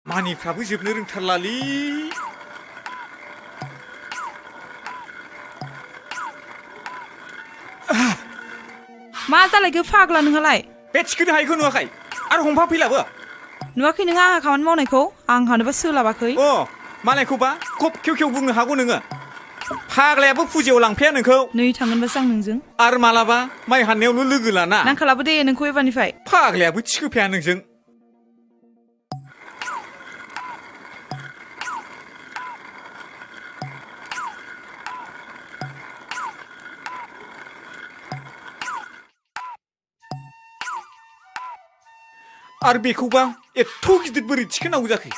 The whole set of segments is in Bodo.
मानिफ्राबो जोबनो रोंथारलालै मा जालायखो फाग्ला नोंहालाय बे थिखोनो हायैखौ नुवाखै आरो हमफा फैलाबो नुवाखै नोङो आंहा खामानि मावनायखौ आंहानोबा सोलाबाखै अ मालायखौबा खब खेव खेव बुंनो हागौ नोङो फाग्लायाबो फुजायाव लांफाया नोंखौ नै थांगोनबासो आं नोंजों आरो मालाबा माइ हाननायावल' लोगो लाना नांखालाबो दे नोंखौ एबारनिफ्राय फाग्लायाबो थिखोफाया नोंजों आरो बेखौबा एथ' गिदिर बोरै थिखोनांगौ जाखो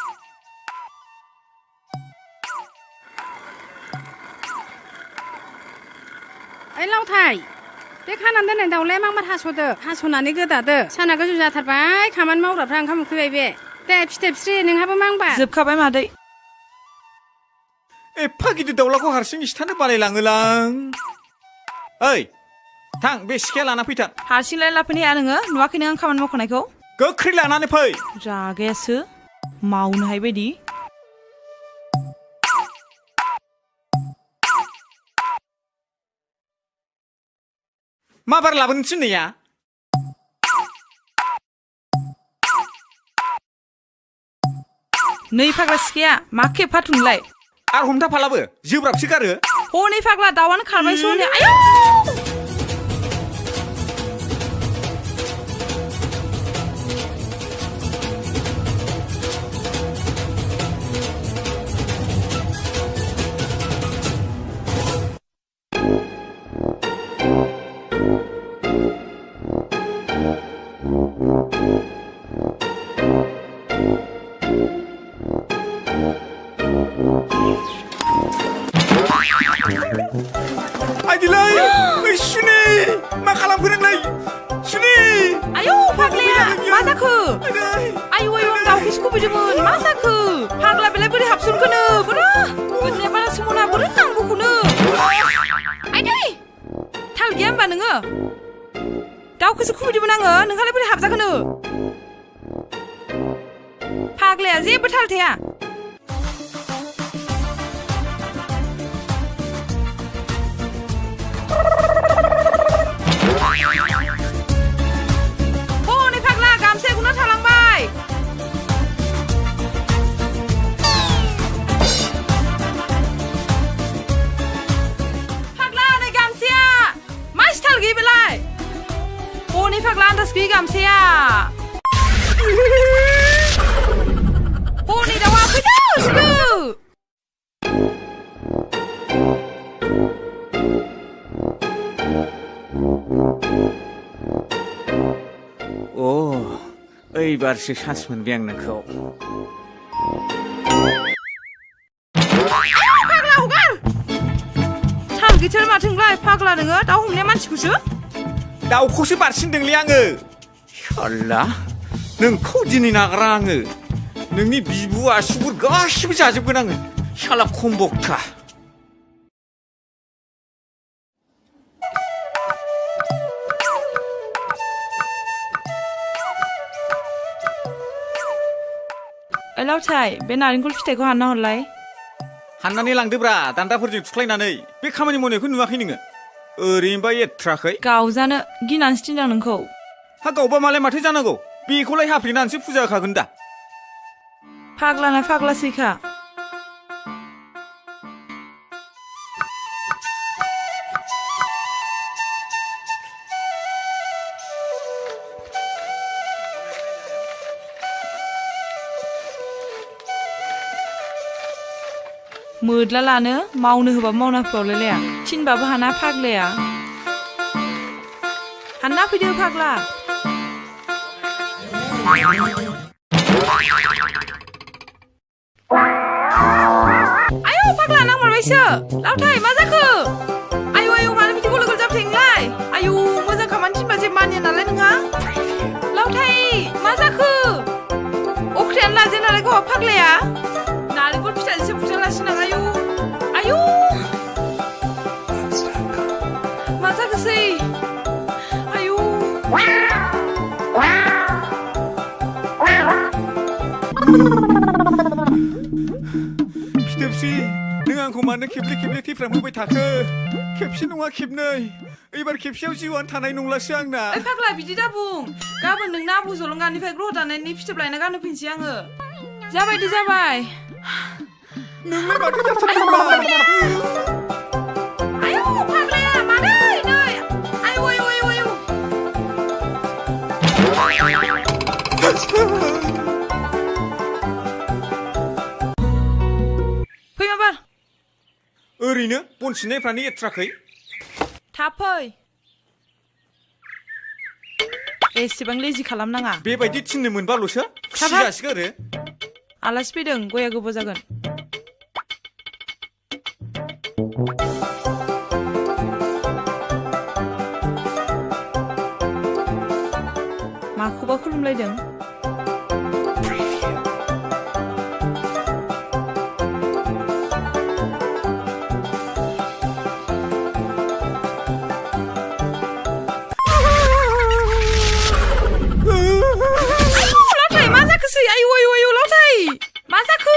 ओइ लावथाय बे खानानै दोननाय दाउलाया मांबार हास'नानै गोदादो साना गोजौ जाथारबाय खामानि मावग्राफ्रा ओंखाम उखैबाय बे दे फिथोबस्रि नोंहाबो मांबा जोबखाबाय मादै एफा गिदिर दाउलाखौ हारसिं सिथानो बालायलाङोलां ओइ थां बे सिखाया लाना फैथां हारसिंलाय लाफैनो हाया नोङो नुवाखै नों आं खामानि मावखानायखौ गोख्रै लानानै फै रागायासो मावनो हाय बायदि मा बार लाबोनो थिननाया नै फाग्ला सिखाया मा खेबफाथु नोंलाय आरो हमथाफालाबो जोब्राबसो गारो हनै फाग्ला दाउआनो खारबायसो हनै आयौ आइदिलाय ओइ सुनि मा खालामखो नोंलाय सुनि आयौ फाग्लाया मा जाखो आयौ आयौ आं दाउखौसो खुबैदोंमोन मा जाखो फाग्ला बेलाय बोरै हाबसनखोनो बोरो गोदोनाया बारा सोमोना बोरो नांगौखौनो आइदै थाल गैया होमबा नोङो दाउखौसो खुबैदोंमोन आङो नोंहालाय बोरै हाबजाखोनो फाग्लाया जेबो थाल थाया हनै फाग्ला गामसाया गुना थालांबाय फाग्ला नै गामसाया मा स्टाइल गैया बेलाय हनै फाग्ला आन्दाज गैयि गामसाया हनै दाउआ फैदो सिदो अ ओइबारसो सान्स मोनबाय आं नोंखौ फाग्ला हगार थाल गैथार माथो नोंलाय फाग्ला नोङो दाउ हमनाया मानसिखौसो दाउखौसो बारसिनदोंलै आङो साल्ला नोंखौ दिनै नागारा आङो नोंनि बिबु आसुगुर गासिबो जाजोबगोन आङो साला खमबक्ता लावथाय बे नारेंखल फिथाइखौ हानना हरलाय हाननानै लांदोब्रा दान्दाफोरजों थुख्लायनानै बे खामानि मावनायखौ नुवाखै नोङो ओरैनोबा एथ्राखै गावजानो गिनानैसो थिनदों नोंखौ हा गावबा मालाय माथो जानांगौ बेखौलाय हाफ्लेनानैसो फुजा होखागोन दा फाग्लाना फाग्लासैखा मोदला लानो मावनो होबा मावना होफ्रावलायलाया थिनबाबो हाना फाग्लाया हानना फैदो फाग्ला आयौ फाग्ला नांमारबायसो लावथाय मा जाखो आयौ आयौ मानो बिदि गल गल जाबाय नोंलाय आयौ मोजां खामानि थिनबा जेबो मानिया नालाय नोंहा लावथाय मा जाखो अख्रियानो लाजेन नालाय गावहा फाग्लाया नारेंखल फिथाइसो बुजालासिनो आयौ आयौ मा जाखोसै आयौ Wow. फिथोबसि नों आंखौ मानो खेबले खेबले थैफ्रामहोबाय थाखो खेबसे नङा खेबनै एबार खेबसेयाव जिउआनो थानाय नंलासो आंना ओइ फाग्ला बिदि दा बुं गाबोन नोंना आबु जलंगानिफ्राय ग्रह दानायनि फिथोब लायना गानहोफैनोसै आङो जाबाय दे जाबाय नोंलाय माथो जाथारदोंब्रा आयौ फाग्लाया मादै नै आयौ आयौ आयौ आयौ फै माबार ओरैनो बन सिननायफ्रानो एथ्राखै थाब फै एसेबां लेजि खालामनाङा बेबायदि थिननो मोनबाल'सो खुसि जासिगोन आरो आलासि फैदों गया गोबाव जागोन माखौबा खुलुमलायदों आयु आयु आयु लावथाय मा जाखो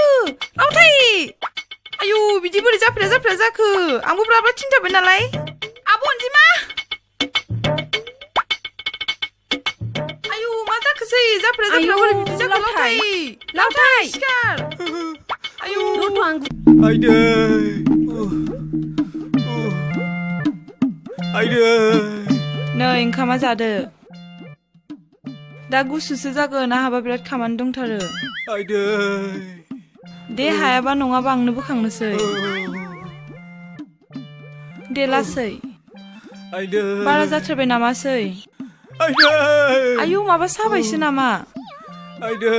लावथाय आयु बिदि बोरै जाफ्रा जाखो आंबो ब्राब्रा थिनथाबाय नालाय आब' अनजिमा आयु मा जाखोसै जाफ्रा बोरै बिदि जाखो लावथाय सिखार आयु आइदै आइदै नै ओंखामा जादो दा गुसुसो जागोन आहाबा बिराद खामानि दंथारो आइदै दे हायाबा नङाबा आंनो बोखांनोसै दे लासै आइदै बारा जाथारबाय नामासै आइदै आयु माबा साबायसो नामा आइदै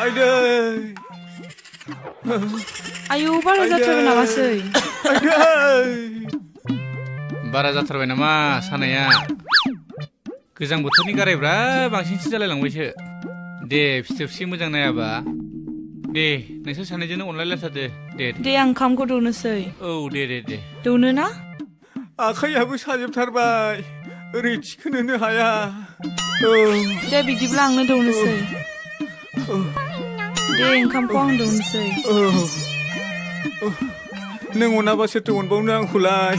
आइदै आयु बारा जाथारबाय नामासै बारा जाथारबाय नामा सानाया गोजां बोथोरनि गारायब्रा बांसिनसो जालायलांबायसो दे फिथोबसि मोजां नायाबा दे नोंसोर सानैजोंनो अनलायलायथारदो दे आं ओंखामखौ दौनोसै औ दे दौनो ना आखाइयाबो साजोबथारबाय ओरै थिखोनोनो हाया दे बिदिब्ला आंनो दौनोसै दे ओंखामखौ आं दौनोसै नों अनाबा सोरथो अनबावनो आंखौलाय